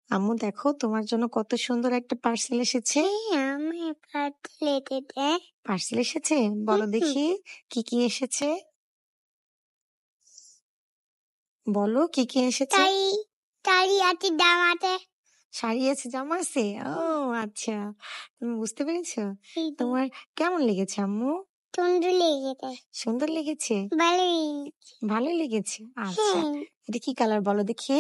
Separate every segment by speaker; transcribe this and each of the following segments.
Speaker 1: আম্মু দেখো তোমার জন্য কত সুন্দর একটা পার্সেল এসেছে।
Speaker 2: আমি
Speaker 1: পার্সেল এসেছে, বলো দেখি কি কি এসেছে, বলো কি কি এসেছে।
Speaker 2: শাড়ি আছে, জামা আছে।
Speaker 1: শাড়ি আছে, জামা আছে। ও আচ্ছা, তুমি বুঝতে পেরেছো। তোমার কেমন লেগেছে আম্মু?
Speaker 2: সুন্দর লেগেছে।
Speaker 1: সুন্দর লেগেছে, ভালো লেগেছে। আচ্ছা, এটা কি কালার বলো দেখি।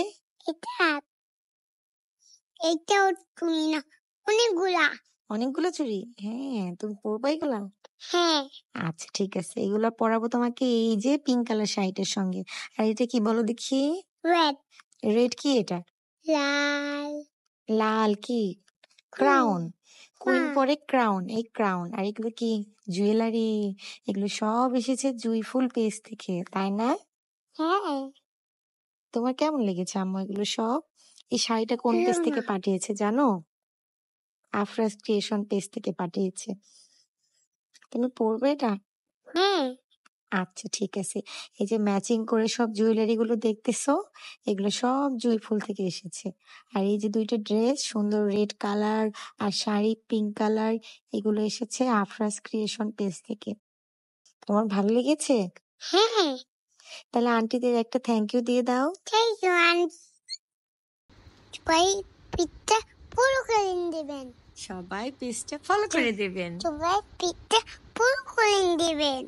Speaker 2: এটাও তুমি না, অনেকগুলা।
Speaker 1: অনেকগুলো চুড়ি, হ্যাঁ তুমি পরবা এগুলা?
Speaker 2: হ্যাঁ।
Speaker 1: আচ্ছা ঠিক আছে, এগুলা পরাবো তোমাকে এই যে পিঙ্ক কালার শাড়িটার সঙ্গে। আর এটা কি বলো দেখি।
Speaker 2: রেড।
Speaker 1: রেড কি এটা?
Speaker 2: লাল।
Speaker 1: লাল কি? ক্রাউন। কুইন পরে ক্রাউন, এই ক্রাউন। আর এগুলো কি? জুয়েলারি। এগুলো সব এসেছে জুঁই ফুল পেজ থেকে, তাই না?
Speaker 2: হ্যাঁ।
Speaker 1: তোমার কেমন লেগেছে আম্মু এগুলো সব? এই শাড়িটা কোন পেজ থেকে পাঠিয়েছে জানো? আফরাজ ক্রিয়েশন পেজ থেকে পাঠিয়েছে। তুমি পরবে এটা?
Speaker 2: হ্যাঁ।
Speaker 1: আচ্ছা ঠিক আছে, এই যে ম্যাচিং করে সব জুয়েলারি গুলো দেখতেছো, এগুলো সব জুঁই ফুল থেকে এসেছে। আর এই যে দুইটা ড্রেস সুন্দর রেড কালার আর শাড়ি পিঙ্ক কালার, এগুলো এসেছে আফরাজ ক্রিয়েশন পেজ থেকে। তোমার ভালো লেগেছে?
Speaker 2: হ্যাঁ।
Speaker 1: তাহলে আন্টিদের একটা থ্যাংক ইউ দিয়ে দাও।
Speaker 2: Thank you aunty. সবাই পিঠটা পুরো করে দেবেন।
Speaker 1: সবাই পেজটা ফলো করে দেবেন।
Speaker 2: সবাই পিঠটা পুরো করে দেবেন।